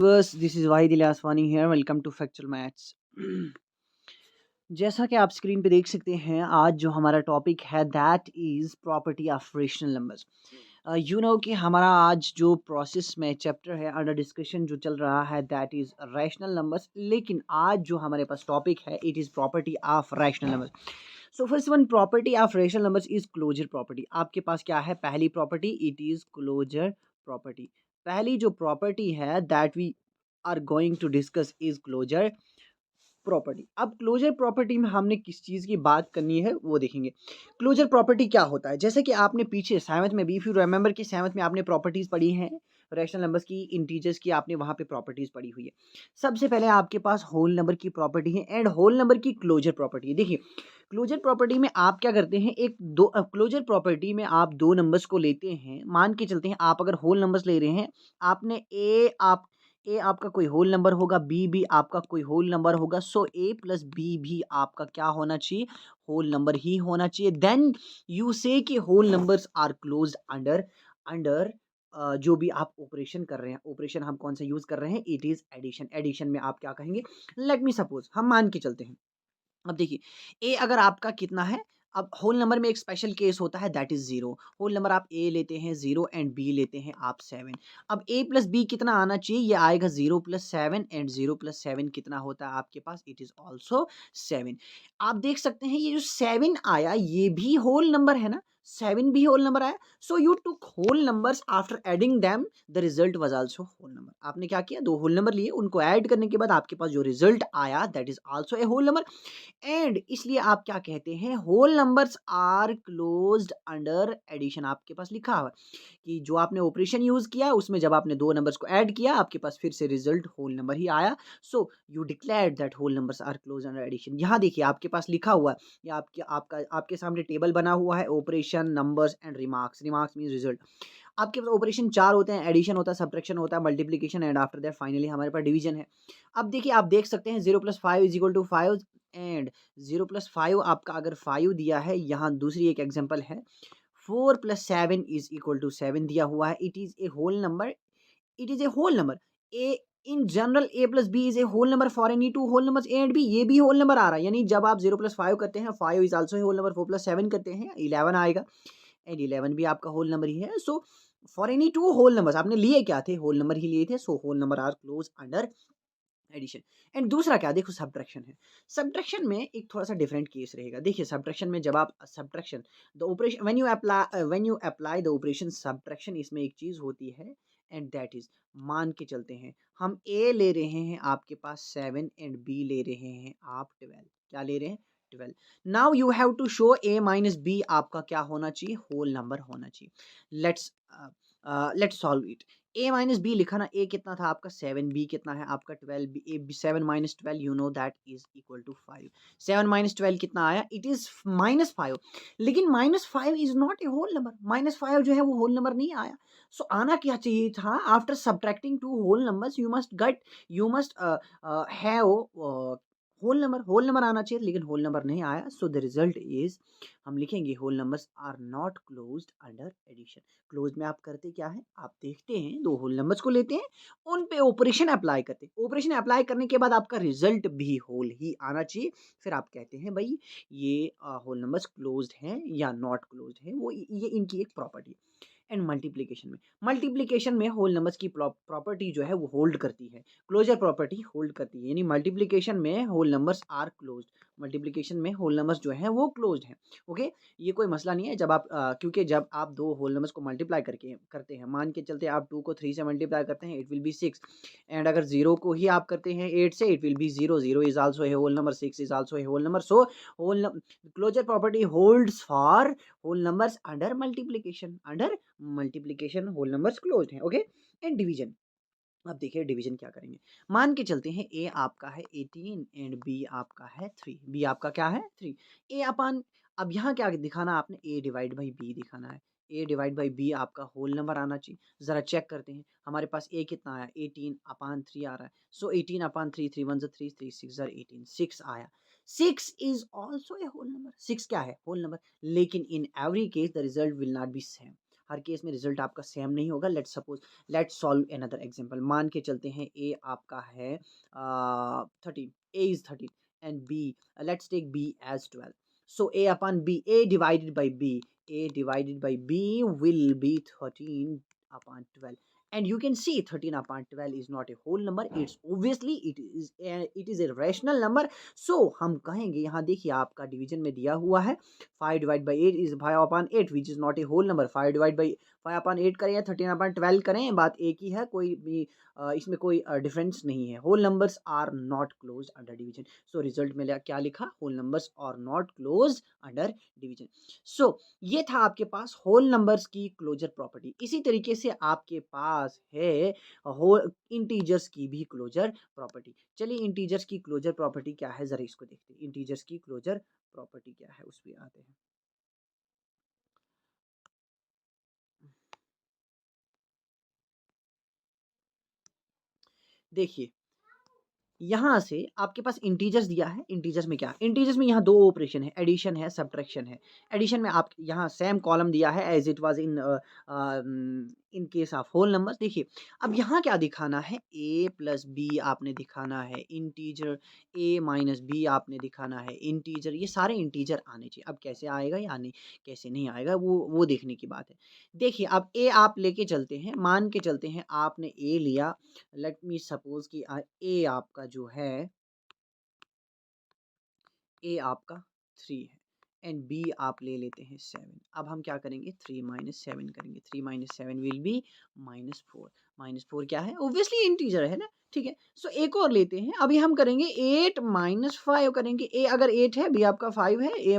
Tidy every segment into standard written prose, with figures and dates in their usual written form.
Viewers, this is Wahid Ilyaswani here. Welcome to Factual Maths. जैसा कि आप screen पे देख सकते हैं, आज जो हमारा टॉपिक है that is property of rational numbers. कि हमारा आज जो प्रोसेस में चैप्टर है अंडर डिस्कशन जो चल रहा है दैट इज़ रैशनल नंबर्स, लेकिन आज जो हमारे पास टॉपिक है it is property of rational numbers. So first one, property of rational numbers is closure property. आपके पास क्या है? पहली property it is closure property. पहली जो प्रॉपर्टी है that we are going to discuss is closure property. अब closure property में हमने किस चीज़ की बात करनी है वो देखेंगे। क्लोजर प्रॉपर्टी क्या होता है? जैसे कि आपने पीछे सेवंथ में भी, इफ यू रिमेंबर कि सेवंथ में आपने प्रॉपर्टीज़ पढ़ी हैं रैशनल नंबर्स की, इंटीजर्स की, आपने वहाँ पे प्रॉपर्टीज़ पढ़ी हुई है। सबसे पहले आपके पास होल नंबर की प्रॉपर्टी है एंड होल नंबर की क्लोजर प्रॉपर्टी है। देखिए, क्लोजर प्रॉपर्टी में आप क्या करते हैं, एक दो क्लोजर प्रॉपर्टी में आप दो नंबर्स को लेते हैं। मान के चलते हैं आप अगर होल नंबर्स ले रहे हैं, आपने ए आपका कोई होल नंबर होगा, बी भी आपका कोई होल नंबर होगा। सो ए प्लस बी भी आपका क्या होना चाहिए? होल नंबर ही होना चाहिए। देन यू से कि whole numbers are closed under under जो भी आप ऑपरेशन कर रहे हैं। ऑपरेशन हम कौन सा यूज कर रहे हैं? It is addition. एडिशन में आप क्या कहेंगे? लेट मी सपोज, हम मान के चलते हैं। अब देखिए, ए अगर आपका कितना है, अब होल नंबर में एक स्पेशल केस होता है that is zero. Whole number आप ए लेते हैं जीरो एंड बी लेते हैं आप सेवन। अब ए प्लस बी कितना आना चाहिए? ये आएगा zero plus seven and zero plus seven कितना होता है आपके पास? It is also seven. आप देख सकते हैं ये जो सेवन आया ये भी होल नंबर है ना, सेवन भी होल नंबर आया। So you took whole numbers after adding them, the result was also whole number. आपने क्या किया? दो होल नंबर लिए, उनको ऐड करने के बाद आपके पास जो रिजल्ट आया that is also a whole number. And इसलिए आप क्या कहते हैं? Whole numbers are closed under addition. आपके पास लिखा हुआ कि जो आपने ऑपरेशन यूज किया उसमें जब आपने दो नंबर्स को ऐड किया आपके पास फिर से रिजल्ट होल नंबर ही आया। So you declared that whole numbers are closed under addition. यहाँ देखिए आपके पास लिखा हुआ है, या आपके सामने टेबल बना हुआ है, operation numbers and remarks. Remarks mean result. आपके पास ऑपरेशन चार होते हैं, एडिशन होता है, सब्ट्रैक्शन होता है, multiplication and after that finally हमारे पास डिवीजन है। अब देखिए, आप देख सकते हैं zero plus five is equal to five and zero plus five आपका अगर फाइव दिया है, यहाँ दूसरी एक एग्जांपल है, four plus seven is equal to seven दिया हुआ है। It is a whole number. It is a whole number. A in general a plus b is a whole number for any two whole number a and b. ये भी whole number आ रहा है, यानी जब आप जीरो प्लस फाइव करते हैं five is also whole number, four plus seven करते हैं इलेवन आएगा एंड इलेवन भी आपका होल नंबर ही है। So for any two whole numbers आपने लिए क्या थे? होल नंबर ही लिए थे। So whole number are close under addition. And दूसरा क्या? देखो, सब्ट्रैक्शन है। सब्ट्रैक्शन में एक थोड़ा सा डिफरेंट केस रहेगा। देखिए, सब्ट्रैक्शन में जब आप subtraction the operation when you apply the operation subtraction, इसमें एक चीज होती है एंड दैट इज, मान के चलते हैं हम ए ले रहे हैं आपके पास सेवन एंड बी ले रहे हैं आप ट्वेल्व। क्या ले रहे हैं? Twelve. Now you have to show a minus b आपका क्या होना चाहिए? होल नंबर होना चाहिए। Let's solve it. A minus b लिखा ना, ए कितना था आपका? सेवन, बी कितना है आपका? Twelve. B A seven minus twelve, you know that is equal to five. Seven minus twelve कितना आया? It is minus five. लेकिन minus five is not a whole number. Minus five जो है वो whole number नहीं आया। सो आना क्या चाहिए था? After subtracting two whole numbers you must have whole number आना चाहिए, लेकिन होल नंबर नहीं आया। सो द रिजल्ट इज, हम लिखेंगे whole numbers are not closed under addition. Close में आप करते क्या है? आप देखते हैं दो होल नंबर्स को लेते हैं, उन पे ऑपरेशन अप्लाई करते हैं। ऑपरेशन अप्लाई करने के बाद आपका रिजल्ट भी होल ही आना चाहिए। फिर आप कहते हैं भाई ये होल नंबर्स क्लोज्ड हैं या नॉट क्लोज्ड है। वो ये इनकी एक प्रॉपर्टी है। एंड मल्टीप्लिकेशन में होल नंबर्स की प्रॉपर्टी जो है वो होल्ड करती है। क्लोजर प्रॉपर्टी होल्ड करती है, यानी मल्टीप्लिकेशन में whole numbers are closed. Multiplication में होल नंबर्स जो है वो क्लोज्ड हैं। ओके, ये कोई मसला नहीं है। जब आप क्योंकि जब आप दो होल नंबर्स को मल्टीप्लाई करके करते हैं, मान के चलते आप टू को थ्री से मल्टीप्लाई करते हैं, it will be six. And अगर जीरो को ही आप करते हैं एट से, it will be zero. Zero is also a whole number, six is also a whole number. So whole closure property holds for whole numbers under multiplication whole numbers closed हैं। Okay, and division. अब देखिए division क्या करेंगे। मान के चलते हैं A आपका है 18 एंड बी आपका है 3। बी आपका क्या है? 3। ए अपान, अब यहाँ क्या दिखाना आपने? ए डिवाइड बाई बी दिखाना है। ए डिवाइड बाई बी आपका होल नंबर आना चाहिए। जरा चेक करते हैं हमारे पास ए कितना आया? 18 अपान 3 आ रहा है। सो 18 अपान 3, 3 1 3, 3 6 18, 6 आया। 6 is also a whole number. 6 क्या है? Whole number. लेकिन in every case the result will not be same. हर केस में रिजल्ट आपका सेम नहीं होगा। Let's solve another example. मान के चलते हैं ए आपका है 13, A is 13 and B, let's take B as 12। So A upon B, A divided by B, a divided by b will be 13 upon 12, and you can see 13 upon 12 is not a whole number, it's obviously it is a rational number। so हम कहेंगे, यहाँ देखिए आपका division में दिया हुआ है 5 divide by 8 is 5 upon 8 which is not a whole number। 5 divide by 5 upon 8 करें या 13 upon 12 करें, बात एक ही है, कोई भी इसमें कोई डिफरेंस नहीं है। Whole numbers are not close under division. So result में क्या लिखा, whole numbers are not close under division. So ये था आपके पास होल नंबर्स की क्लोजर प्रॉपर्टी। इसी तरीके से आपके पास है होल इंटीजर्स की भी क्लोजर प्रॉपर्टी। चलिए इंटीजर्स की क्लोजर प्रॉपर्टी क्या है जरा इसको देखते हैं। इंटीजर्स की क्लोजर प्रॉपर्टी क्या है उस पर आते हैं। देखिए यहाँ से आपके पास इंटीजर्स दिया है। इंटीजर्स में क्या, इंटीजर्स में यहाँ दो ऑपरेशन है, एडिशन है, सब्ट्रैक्शन है। एडिशन में आप यहाँ सेम कॉलम दिया है as it was in case of whole numbers. देखिए अब यहाँ क्या दिखाना है, a प्लस बी आपने दिखाना है इंटीजर, a माइनस बी आपने दिखाना है इंटीजर। ये सारे इंटीजर आने चाहिए। अब कैसे आएगा या नहीं, कैसे नहीं आएगा, वो देखने की बात है। देखिए अब a आप लेके चलते हैं, मान के चलते हैं आपने a लिया। लेट मी सपोज कि ए आपका जो है, ए आपका 3 है एंड बी आप ले लेते हैं 7। अब हम क्या करेंगे, 3 माइनस 7 करेंगे। 3 माइनस 7 विल बी -4। -4 क्या है, ओब्वियसली इंटीजर है ना, ठीक है। सो एक और लेते हैं, अभी हम करेंगे 8 माइनस 5 करेंगे। ए अगर 8 है, बी आपका 5 है, ए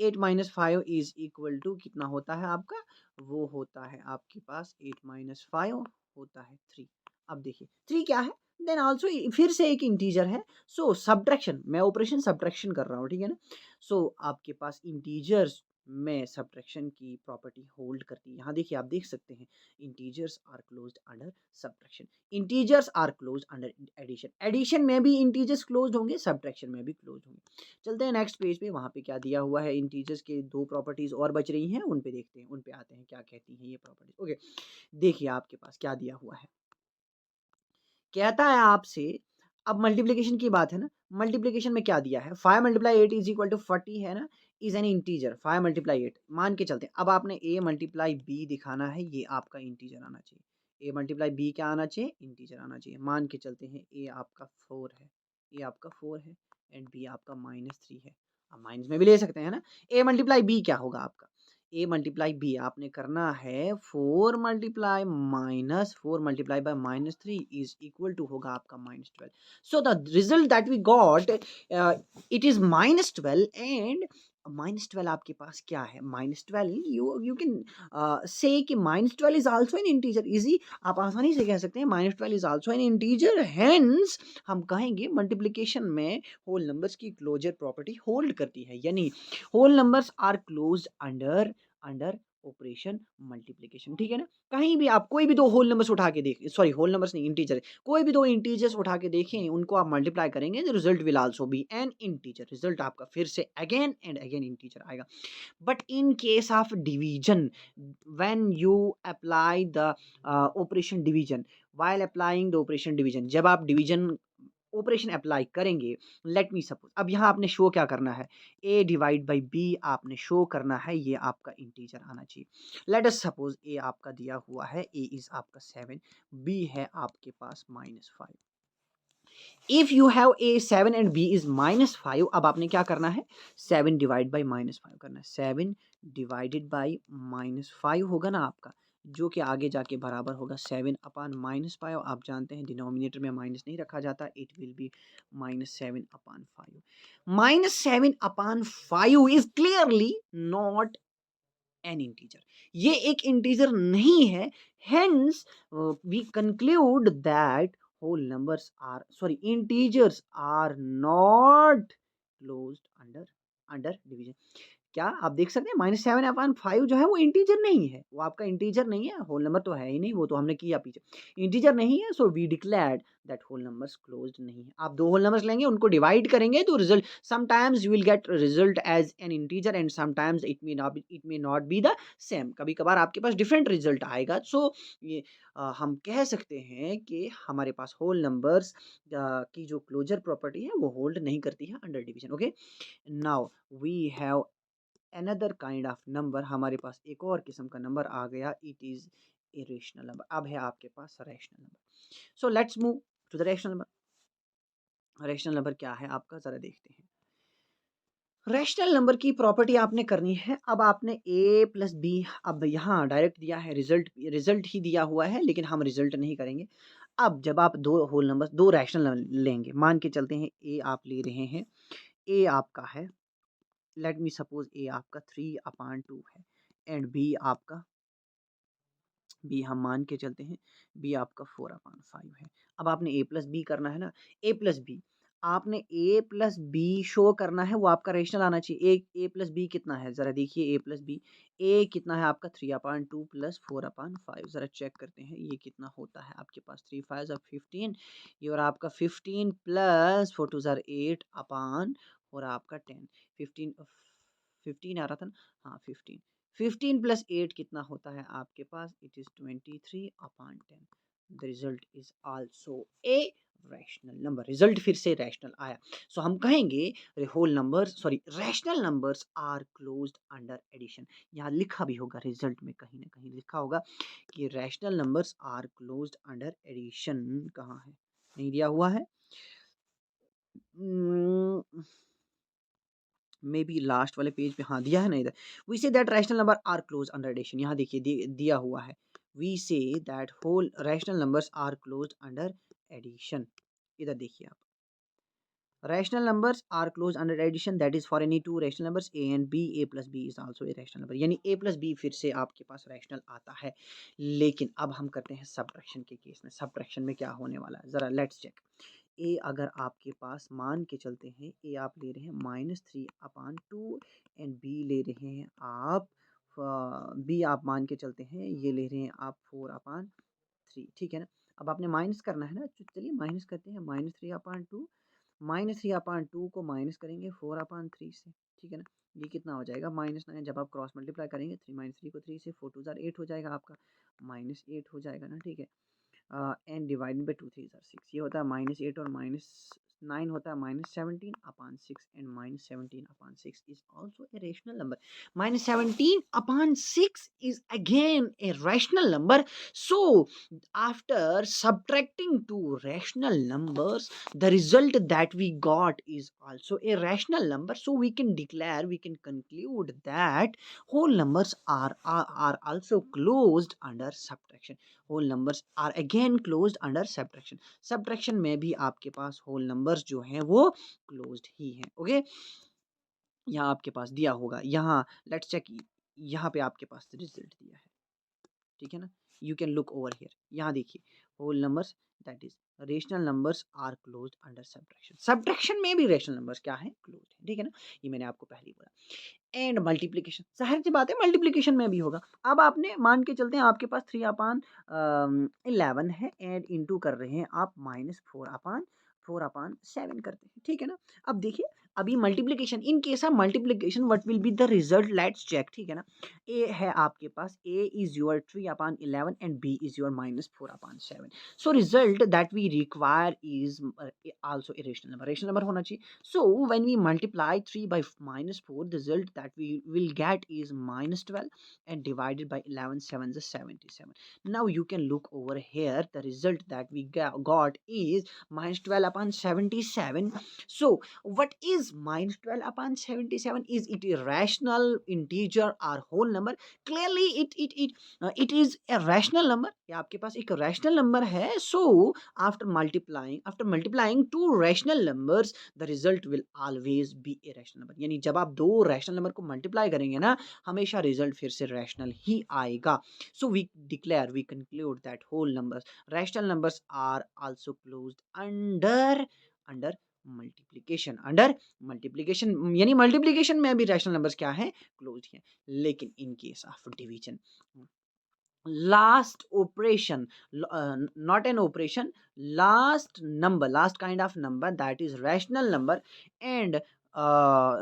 8 माइनस 5 इज इक्वल टू कितना होता है आपका, वो होता है आपके पास 8 माइनस 5 होता है 3। अब देखिए 3 क्या है, देन ऑल्सो फिर से एक इंटीजर है। सो सब्ट्रैक्शन, मैं ऑपरेशन सब्ट्रैक्शन कर रहा हूँ, ठीक है ना। सो आपके पास इंटीजर्स में सब्ट्रैक्शन की प्रॉपर्टी होल्ड करती है। यहाँ देखिए आप देख सकते हैं integers are closed under subtraction, integers are closed under addition. Addition में भी इंटीजर्स क्लोज्ड होंगे, सब्ट्रैक्शन में भी क्लोज्ड होंगे। चलते हैं नेक्स्ट पेज पे, वहाँ पे क्या दिया हुआ है, इंटीजर्स के दो प्रॉपर्टीज और बच रही हैं, उन पे देखते हैं, उन पे आते हैं क्या कहती हैं ये प्रॉपर्टीज। ओके देखिए आपके पास क्या दिया हुआ है, कहता है आपसे, अब मल्टीप्लिकेशन की बात है ना, मल्टीप्लिकेशन में क्या दिया है, 5 मल्टीप्लाई 8 इज इक्वल टू 40 है ना, इज एन इंटीजर। 5 मल्टीप्लाई 8 मान के चलते हैं। अब आपने a मल्टीप्लाई b दिखाना है, ये आपका इंटीजर आना चाहिए। a मल्टीप्लाई b क्या आना चाहिए, इंटीजर आना चाहिए। मान के चलते हैं a आपका 4 है, a आपका 4 है एंड b आपका -3 है। अब माइनस में भी ले सकते हैं ना। a मल्टीप्लाई b क्या होगा आपका, a मल्टीप्लाई b आपने करना है 4 multiply by -3 is equal to होगा आपका -12। So the result that we got it is -12 and -12 आपके पास क्या है, -12 यू कैन से कि -12 is also an integer. Easy आप आसानी से कह सकते हैं -12 is also an integer. Hence हम कहेंगे मल्टीप्लिकेशन में होल नंबर्स की क्लोजर प्रॉपर्टी होल्ड करती है, यानी whole numbers are closed under under operation multiplication, ठीक है ना। कहीं भी आप कोई भी दो होल नंबर्स उठा के देखें, सॉरी होल नंबर्स नहीं इंटीजर, कोई भी दो इंटीजर्स उठा के देखें, उनको आप मल्टीप्लाई करेंगे, the result will also be N integer. Result आपका फिर से अगेन एंड अगेन इंटीजर आएगा। But in case of division, when you apply the operation division, while applying the operation division, जब आप डिवीजन ऑपरेशन अप्लाई करेंगे, let me suppose, अब यहाँ आपने शो क्या करना है, a डिवाइड बाई b आपने शो करना है, ये आपका इंटीजर आना चाहिए। लेट अस सपोज a आपका दिया हुआ है, a इज आपका 7, b है आपके पास -5। If you have a 7 and b is -5, अब आपने क्या करना है, 7 डिवाइड बाई -5 करना है। 7 डिवाइडेड बाई -5 होगा ना आपका, जो कि आगे जाके बराबर होगा 7 अपान -5। आप जानते हैं डिनोमिनेटर में माइनस नहीं रखा जाता, it will be -7 upon 5। -7 upon 5 is clearly not an integer, ये एक इंटीजर नहीं है। Hence we conclude that whole numbers are, sorry, integers are not closed under division। क्या आप देख सकते हैं -7/5 जो है वो इंटीजर नहीं है, वो आपका इंटीजर नहीं है, होल नंबर तो है ही नहीं, वो तो हमने किया पीछे। इंटीजर नहीं है, so we declared that whole numbers closed नहीं है। आप 2 होल नंबर्स लेंगे, उनको डिवाइड करेंगे तो result sometimes you will get result as an integer and sometimes it may not be the same. कभी-कभार आपके पास डिफरेंट रिजल्ट आएगा। सो ये हम कह सकते हैं कि हमारे पास होल नंबर्स की जो क्लोज़र प्रॉपर्टी है वो होल्ड नहीं करती है under division. Okay? Now we have another kind of number. हमारे पास एक और किस्म का नंबर आ गया, इट इज इरेशनल नंबर। अब है आपके पास rational number. So let's move to the rational number. Rational number क्या है आपका, जरा देखते हैं। रैशनल नंबर की प्रॉपर्टी आपने करनी है। अब आपने a प्लस बी, अब यहाँ डायरेक्ट दिया है, रिजल्ट रिजल्ट ही दिया हुआ है, लेकिन हम रिजल्ट नहीं करेंगे। अब जब आप दो होल नंबर, दो रैशनल लेंगे, मान के चलते हैं a आप ले रहे हैं, a आपका है, लेट मी सपोज ए आपका 3/2 है एंड बी आपका, बी हम मान के चलते हैं, बी आपका 4/5 है। अब आपने ए प्लस बी करना है ना, ए प्लस बी, आपने ए प्लस बी शो करना है, वो आपका रेशनल आना चाहिए। ए प्लस बी कितना है, ज़रा देखिए, ए प्लस बी, ए कितना है आपका 3/2 प्लस 4/5, ज़रा चेक करते हैं ये कितना होता है आपके पास। 3 5 15, ये और आपका 15 प्लस 4 2 8 अपान और आपका 10, 15 15 आ रहा था ना, हाँ 15, 15 प्लस 8 कितना होता है आपके पास, it is 23/10। The result is also a rational number. Result फिर से रैशनल आया। सो हम कहेंगे whole numbers, sorry, rational numbers are closed under addition. यहाँ लिखा भी होगा, रिजल्ट में कहीं ना कहीं लिखा होगा कि rational numbers are closed under addition. कहाँ है, नहीं दिया हुआ है, मे बी लास्ट वाले पेज पे, हाँ दिया है ना इधर। We say that rational number are close under addition, यहाँ देखिए दिया हुआ है। We say that whole rational numbers are close under addition. इधर देखिए आप, rational numbers are closed under addition, that is for any two rational numbers a and b, a plus b is also a rational number। यानी a plus b फिर से आपके पास rational आता है। लेकिन अब हम करते हैं सब्ट्रैक्शन के केस में। सब्ट्रैक्शन में क्या होने वाला है, ज़रा लेट्स चेक। a अगर आपके पास मान के चलते हैं, a आप ले रहे हैं -3/2 एंड b ले रहे हैं आप, b आप मान के चलते हैं, ये ले रहे हैं आप 4/3, ठीक है ना। अब आपने माइनस करना है ना, तो चलिए माइनस करते हैं। -3/2, -3/2 को माइनस करेंगे 4/3 से, ठीक है ना। ये कितना हो जाएगा, -9, जब आप क्रॉस मल्टीप्लाई करेंगे 3 -3 को 3 से, 4 2 8 हो जाएगा आपका, -8 हो जाएगा ना, ठीक है। एंड डिवाइडेड बाई 2 3 6, ये होता है -8 और -9 होता है -17/6 and -17/6 is also A rational number. -17/6 is again A rational number. So after subtracting two rational numbers, the result that we got is also a rational number. So we can declare, we can conclude that whole numbers are also closed under subtraction. Whole numbers are again closed under subtraction. Subtraction में भी आपके पास whole numbers जो हैं वो closed ही हैं। Okay, यहाँ आपके पास दिया होगा, यहाँ लेट्स चेक, यहाँ पे आपके पास रिजल्ट दिया है, ठीक है ना। You can look over here, यहाँ देखिए, whole numbers, that is rational numbers are closed under subtraction. Subtraction में भी रेशनल नंबर्स क्या है, क्लोज्ड है, ठीक है ना। ये मैंने आपको पहले ही बोला। एंड मल्टीप्लिकेशन, जाहिर सी बात है मल्टीप्लिकेशन में भी होगा। अब आपने मान के चलते हैं आपके पास 3/11 है एंड इनटू कर रहे हैं आप -4/7 करते हैं, ठीक है ना। अब देखिए, अभी multiplication, in case of multiplication what will be the result, let's check, ठीक है ना। ए है आपके पास, A is your 3/11 and B is your -4/7। So result that we require is also a rational number, rational number होना चाहिए। So when we multiply 3 by -4, the result that we will get is -12 and divided by 11 7 is 77. Now you can look over here, the result that we got is -12/77. So what is -12/77? Is it a rational integer or whole number? Clearly it is a rational number. ये आपके पास एक rational number है। So after multiplying two rational numbers, the result will always be A rational number. यानी जब आप दो rational number को multiply करेंगे ना, हमेशा रिजल्ट फिर से रैशनल ही आएगा। So we declare, we conclude that whole numbers, rational numbers are also closed under multiplication, under multiplication, यानी मल्टीप्लिकेशन में भी रैशनल नंबर्स क्या है, क्लोज्ड हैं। लेकिन in case of division, last operation, not an operation, last kind of number, that is rational number, and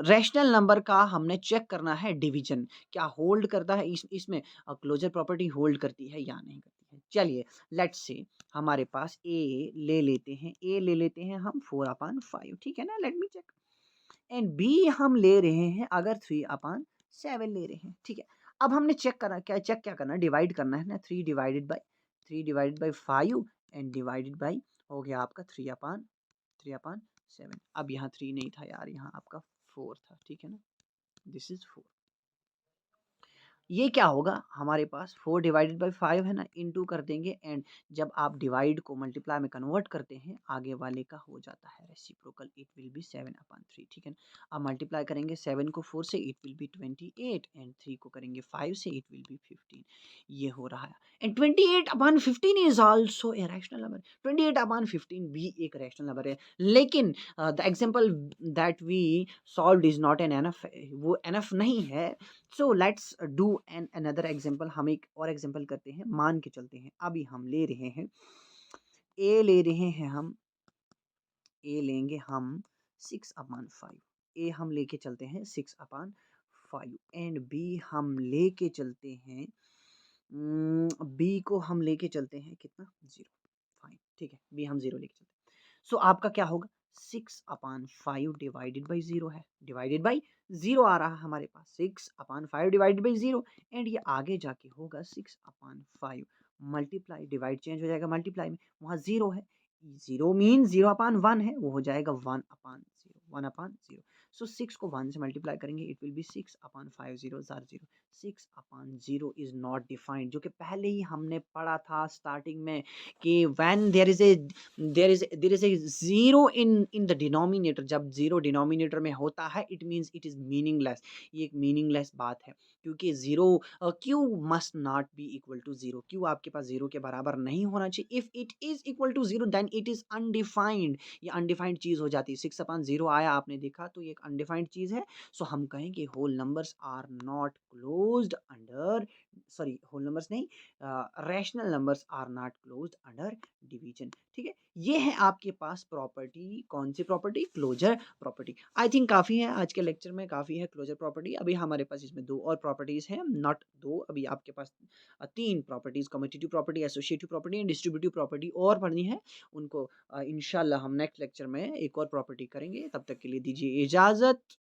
rational number का हमने check करना है डिवीजन, क्या होल्ड करता है, इसमें क्लोजर प्रॉपर्टी होल्ड करती है या नहीं करती है। चलिए लेट्स से हमारे पास ए ले लेते हैं हम 4/5, ठीक है ना, let me check. And b हम ले रहे हैं अगर 3/7 ले रहे हैं, ठीक है। अब हमने चेक करना, क्या करना है, डिवाइड करना है ना, 3/5 एंड डिवाइडेड बाई हो गया आपका 3/7। अब यहाँ 3 नहीं था यार, यहाँ आपका 4 था, ठीक है ना, दिस इज 4। ये क्या होगा हमारे पास, 4/5 है ना, इनटू कर देंगे, एंड जब आप डिवाइड को मल्टीप्लाई में कन्वर्ट करते हैं आगे वाले का हो जाता है रेसिप्रोकल, इट विल बी 7/3, ठीक है ना। अब मल्टीप्लाई करेंगे 7 को 4 से, इट विल बी 28, एंड 3 को करेंगे 5 से, इट विल बी 15। ये हो रहा है, and 28/15 is also A rational number. 28/15 भी एक रैशनल नंबर है, लेकिन the example that we solve is not an enough, वो एनफ नहीं है। So let's do an another example, हम एक और एग्जाम्पल करते हैं, मान के चलते हैं अभी हम ले रहे हैं ए, ले रहे हैं हम ए लेंगे हम 6/5, ए हम लेके चलते हैं 6/5, एंड बी हम लेके चलते हैं, बी को हम लेके चलते हैं कितना, 0, फाइन, ठीक है, बी हम 0 लेके चलते हैं। सो आपका क्या होगा, 6/5 डिवाइडेड बाई 0 है, डिवाइडेड बाई 0 आ रहा है हमारे पास, 6/5 डिवाइडेड बाई 0, एंड ये आगे जाके होगा 6/5 मल्टीप्लाई, डिवाइड चेंज हो जाएगा मल्टीप्लाई में, वहाँ 0 है, 0 मीन 0/1 है, वो हो जाएगा 1/0। सो 6 को 1 से मल्टीप्लाई करेंगे, it will B 6/5, 0 0, 6/0 is not defined, जो कि पहले ही हमने पढ़ा था स्टार्टिंग में कि when there is a zero in the denominator, जब जीरो डिनोमिनेटर में होता है it means it is meaningless. ये एक मीनिंगलेस बात है, क्योंकि zero q must not be equal to zero, q आपके पास जीरो के बराबर नहीं होना चाहिए। If it is equal to zero then it is undefined, ये अनडिफाइंड चीज हो जाती है। 6/0 आया आपने देखा, तो ये एक अनडिफाइंड चीज है। सो हम कहेंगे whole numbers are not closed under, sorry whole numbers नहीं, rational numbers are not closed under division, ठीक है। ये है आपके पास प्रॉपर्टी, कौन सी property, closure property. I think काफ़ी है आज के लेक्चर में, काफ़ी है क्लोजर प्रॉपर्टी। अभी हमारे पास इसमें 2 और प्रॉपर्टीज़ हैं, नॉट 2, अभी आपके पास 3 properties, commutative property, associative property and distributive property और पढ़नी है। उनको इंशाल्लाह हम नेक्स्ट लेक्चर में एक और प्रॉपर्टी करेंगे। तब तक के लिए दीजिए इजाज़त।